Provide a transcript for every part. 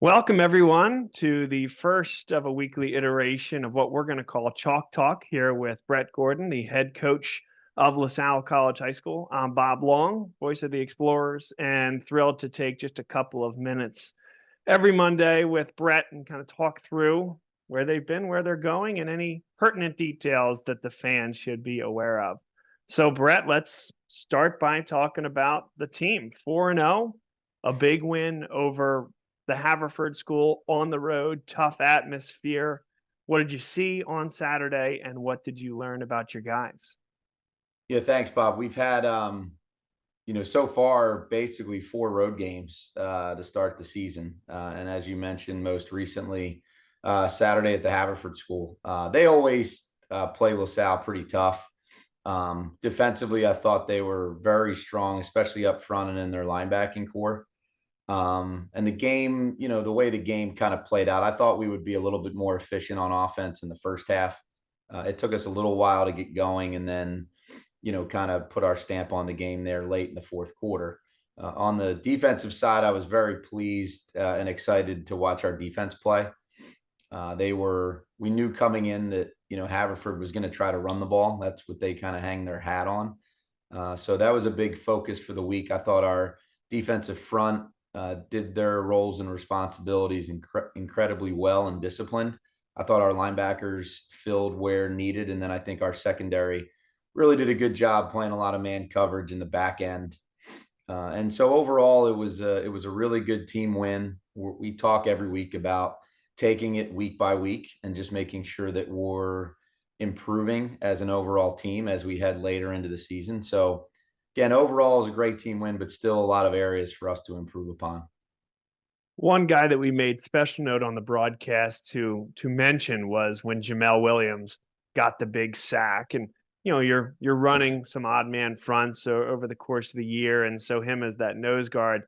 Welcome, everyone, to the first of a weekly iteration of what we're going to call Chalk Talk here with Brett Gordon, the head coach of LaSalle College High School. I'm Bob Long, voice of the Explorers, and thrilled to take just a couple of minutes every Monday with Brett and kind of talk through where they've been, where they're going, and any pertinent details that the fans should be aware of. So, Brett, let's start by talking about the team. 4-0, a big win over the Haverford School on the road, tough atmosphere. What did you see on Saturday, and what did you learn about your guys? Yeah, thanks, Bob. We've had, so far basically four road games to start the season. And as you mentioned, most recently, Saturday at the Haverford School. They always play LaSalle pretty tough. Defensively, I thought they were very strong, especially up front and in their linebacking core. And the game, the way the game kind of played out, I thought we would be a little bit more efficient on offense in the first half. It took us a little while to get going and then, kind of put our stamp on the game there late in the fourth quarter. On the defensive side, I was very pleased and excited to watch our defense play. We knew coming in that, Haverford was going to try to run the ball. That's what they kind of hang their hat on. So that was a big focus for the week. I thought our defensive front did their roles and responsibilities incredibly well and disciplined. I thought our linebackers filled where needed, and then I think our secondary really did a good job playing a lot of man coverage in the back end. And so overall, it was a really good team win. We talk every week about taking it week by week and just making sure that we're improving as an overall team as we head later into the season. So again, overall, it was a great team win, but still a lot of areas for us to improve upon. One guy that we made special note on the broadcast to mention was when Jamal Williams got the big sack, and you're running some odd man fronts over the course of the year, and so him as that nose guard,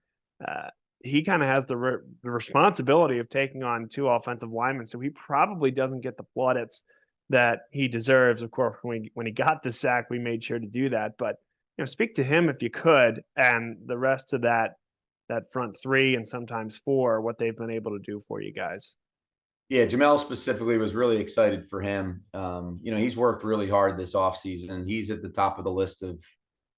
uh, he kind of has the responsibility of taking on two offensive linemen, so he probably doesn't get the plaudits that he deserves. Of course, when he got the sack, we made sure to do that, but speak to him if you could, and the rest of that front three and sometimes four, what they've been able to do for you guys. Yeah, Jamel specifically was really excited for him. He's worked really hard this offseason, and he's at the top of the list of,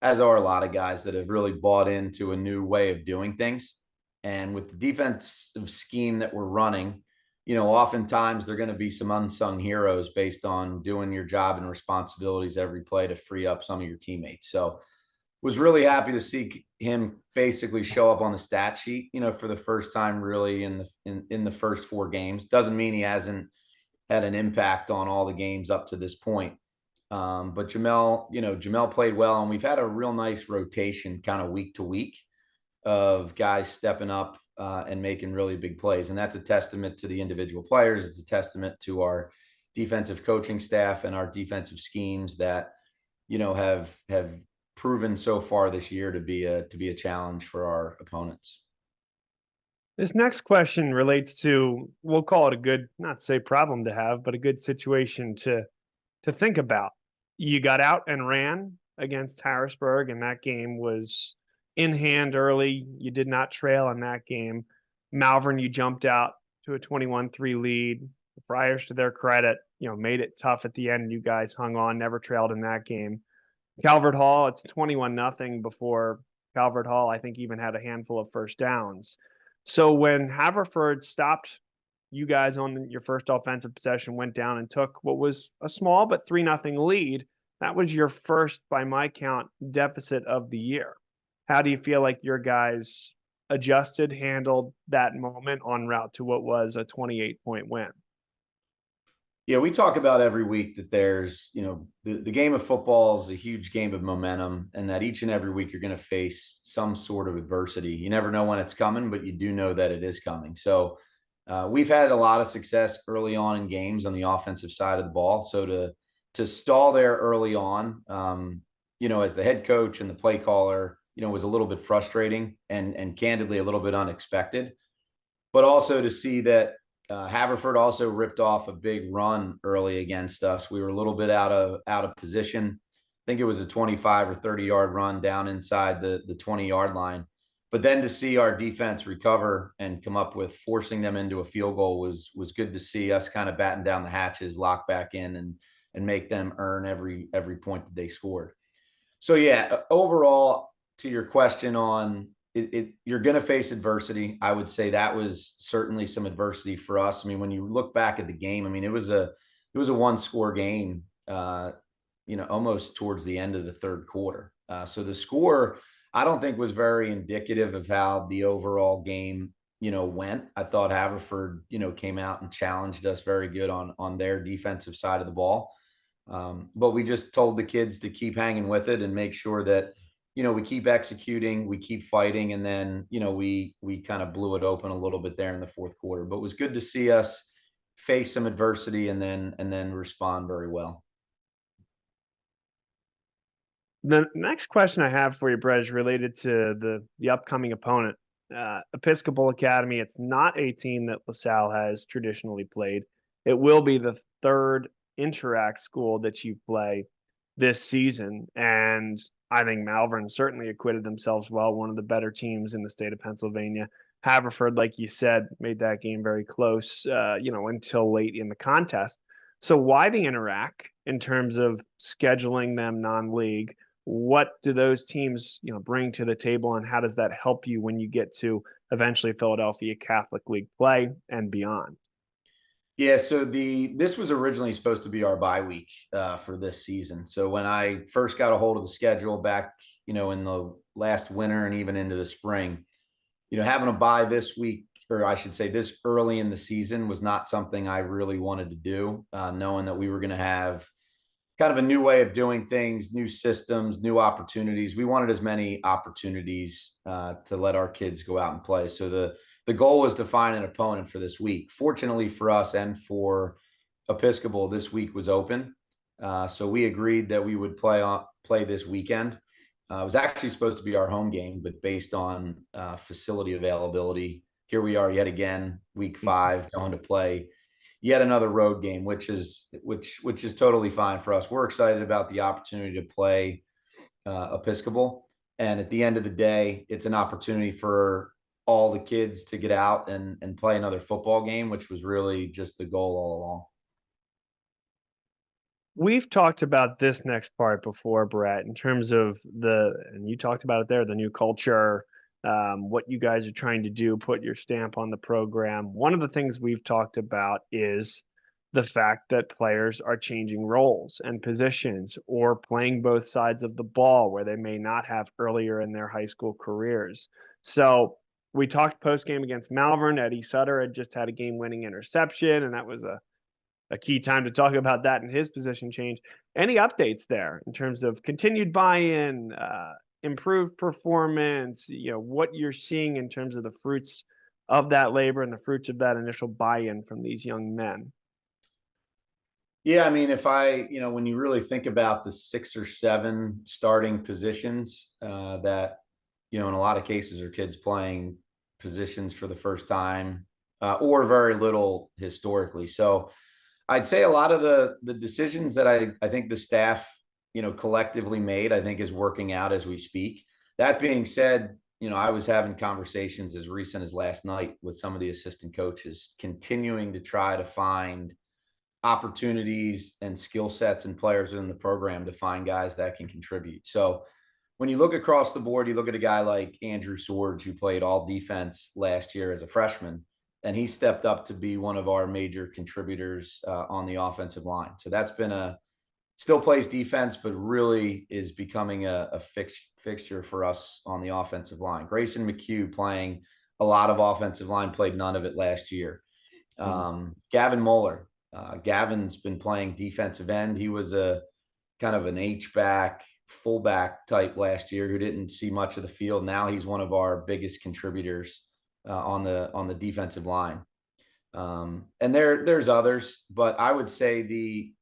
as are a lot of guys that have really bought into a new way of doing things. And with the defensive scheme that we're running, oftentimes they're going to be some unsung heroes based on doing your job and responsibilities every play to free up some of your teammates. So was really happy to see him basically show up on the stat sheet, for the first time really in the first four games. Doesn't mean he hasn't had an impact on all the games up to this point. But Jamel played well, and we've had a real nice rotation kind of week to week of guys stepping up and making really big plays. And that's a testament to the individual players. It's a testament to our defensive coaching staff and our defensive schemes that, have proven so far this year to be a challenge for our opponents. This next question relates to, we'll call it a good, not to say problem to have, but a good situation to think about. You got out and ran against Harrisburg, and that game was in hand early. You did not trail in that game. Malvern, you jumped out to a 21-3 lead. The Friars, to their credit, made it tough at the end. You guys hung on, never trailed in that game. Calvert Hall, it's 21-0 before Calvert Hall, I think, even had a handful of first downs. So when Haverford stopped you guys on your first offensive possession, went down and took what was a small but 3-0 lead, that was your first, by my count, deficit of the year. How do you feel like your guys adjusted, handled that moment en route to what was a 28-point win? Yeah, we talk about every week that there's, the game of football is a huge game of momentum, and that each and every week you're going to face some sort of adversity. You never know when it's coming, but you do know that it is coming. So we've had a lot of success early on in games on the offensive side of the ball. So to stall there early on, as the head coach and the play caller, was a little bit frustrating and candidly a little bit unexpected. But also to see that Haverford also ripped off a big run early against us. We were a little bit out of position. I think it was a 25 or 30 yard run down inside the 20-yard line. But then to see our defense recover and come up with forcing them into a field goal was good to see us kind of batten down the hatches, lock back in, and make them earn every point that they scored. So yeah, overall, to your question on it, you're going to face adversity. I would say that was certainly some adversity for us. I mean, when you look back at the game, I mean, it was a one score game, almost towards the end of the third quarter. So the score, I don't think, was very indicative of how the overall game, went. I thought Haverford, came out and challenged us very good on their defensive side of the ball. But we just told the kids to keep hanging with it and make sure that, we keep executing, we keep fighting. And then, we kind of blew it open a little bit there in the fourth quarter, but it was good to see us face some adversity and then respond very well. The next question I have for you, Brett, is related to the upcoming opponent, Episcopal Academy. It's not a team that LaSalle has traditionally played. It will be the third Interact school that you play this season, and I think Malvern certainly acquitted themselves well. One of the better teams in the state of Pennsylvania. Haverford, like you said, made that game very close, until late in the contest. So why the Interact in terms of scheduling them non-league? What do those teams, bring to the table, and how does that help you when you get to eventually Philadelphia Catholic League play and beyond? Yeah, so this was originally supposed to be our bye week for this season. So when I first got a hold of the schedule back, in the last winter and even into the spring, having a bye this week, or I should say this early in the season, was not something I really wanted to do, knowing that we were going to have kind of a new way of doing things, new systems, new opportunities. We wanted as many opportunities to let our kids go out and play. So the goal was to find an opponent for this week. Fortunately for us and for Episcopal, this week was open. So we agreed that we would play this weekend. It was actually supposed to be our home game, but based on facility availability, here we are yet again, week 5, going to play yet another road game, which is totally fine for us. We're excited about the opportunity to play Episcopal. And at the end of the day, it's an opportunity for all the kids to get out and play another football game, which was really just the goal all along. We've talked about this next part before, Brett, in terms of and you talked about it there, the new culture, what you guys are trying to do, put your stamp on the program. One of the things we've talked about is the fact that players are changing roles and positions or playing both sides of the ball where they may not have earlier in their high school careers. So we talked post game against Malvern. Eddie Sutter had just had a game-winning interception, and that was a key time to talk about that in his position change. Any updates there in terms of continued buy-in, improved performance, what you're seeing in terms of the fruits of that labor and the fruits of that initial buy-in from these young men? Yeah, I mean, when you really think about the 6 or 7 starting positions that, in a lot of cases are kids playing positions for the first time or very little historically. So I'd say a lot of the decisions that I think the staff, collectively made, I think is working out as we speak. That being said, I was having conversations as recent as last night with some of the assistant coaches, continuing to try to find opportunities and skill sets and players in the program to find guys that can contribute. So when you look across the board, you look at a guy like Andrew Swords, who played all defense last year as a freshman, and he stepped up to be one of our major contributors on the offensive line. So that's been still plays defense, but really is becoming a fixture for us on the offensive line. Grayson McHugh playing a lot of offensive line, played none of it last year. Gavin Moeller. Gavin's been playing defensive end. He was a kind of an H-back, fullback type last year who didn't see much of the field. Now he's one of our biggest contributors on the defensive line. And there's others, but I would say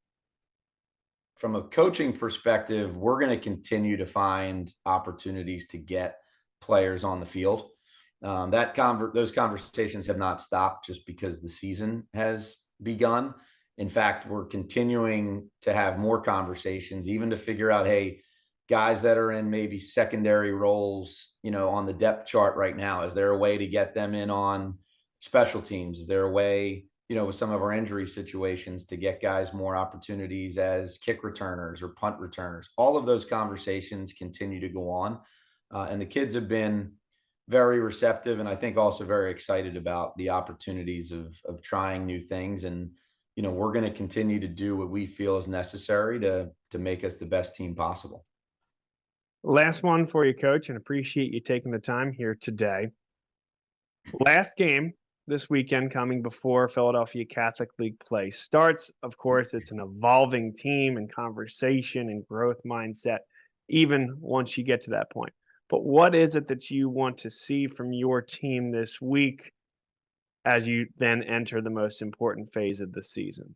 from a coaching perspective, we're going to continue to find opportunities to get players on the field. Those conversations have not stopped just because the season has begun. In fact, we're continuing to have more conversations, even to figure out, hey, guys that are in maybe secondary roles, on the depth chart right now? Is there a way to get them in on special teams? Is there a way, with some of our injury situations to get guys more opportunities as kick returners or punt returners? All of those conversations continue to go on. And the kids have been very receptive, and I think also very excited about the opportunities of trying new things. And, we're going to continue to do what we feel is necessary to make us the best team possible. Last one for you, Coach, and appreciate you taking the time here today. Last game this weekend coming before Philadelphia Catholic League play starts. Of course, it's an evolving team and conversation and growth mindset, even once you get to that point. But what is it that you want to see from your team this week as you then enter the most important phase of the season?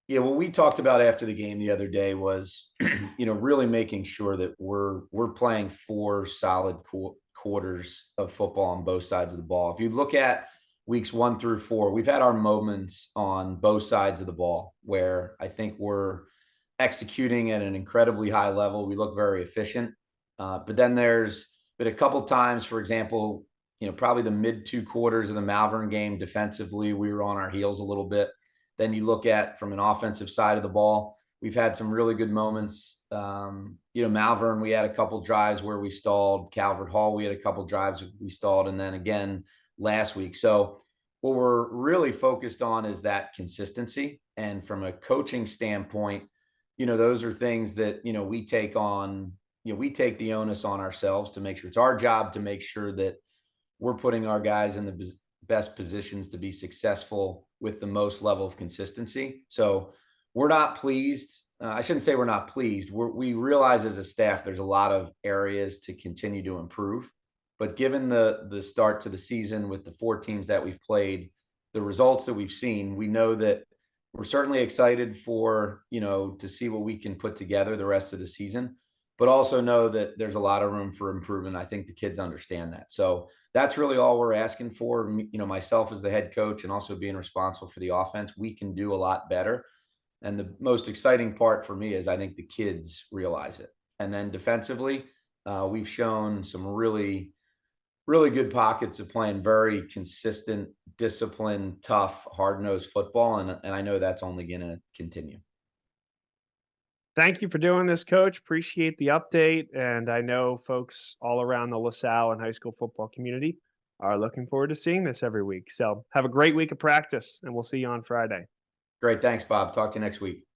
Yeah, what we talked about after the game the other day was, really making sure that we're playing four solid quarters of football on both sides of the ball. If you look at weeks 1 through 4, we've had our moments on both sides of the ball where I think we're executing at an incredibly high level. We look very efficient, but then there's been a couple times, for example, probably the mid 2 quarters of the Malvern game defensively, we were on our heels a little bit. Then you look at from an offensive side of the ball, we've had some really good moments. Malvern, we had a couple drives where we stalled. Calvert Hall, we had a couple drives we stalled, and then again last week. So what we're really focused on is that consistency. And from a coaching standpoint, those are things that we take on. We take the onus on ourselves to make sure it's our job to make sure that we're putting our guys in the best positions to be successful with the most level of consistency. So we're not pleased. I shouldn't say we're not pleased. We realize as a staff there's a lot of areas to continue to improve. But given the start to the season with the 4 teams that we've played, the results that we've seen, we know that we're certainly excited for, to see what we can put together the rest of the season, but also know that there's a lot of room for improvement. I think the kids understand that. So that's really all we're asking for. Myself as the head coach and also being responsible for the offense, we can do a lot better. And the most exciting part for me is I think the kids realize it. And then defensively, we've shown some really, really good pockets of playing very consistent, disciplined, tough, hard-nosed football. And I know that's only going to continue. Thank you for doing this, Coach. Appreciate the update. And I know folks all around the LaSalle and high school football community are looking forward to seeing this every week. So have a great week of practice, and we'll see you on Friday. Great. Thanks, Bob. Talk to you next week.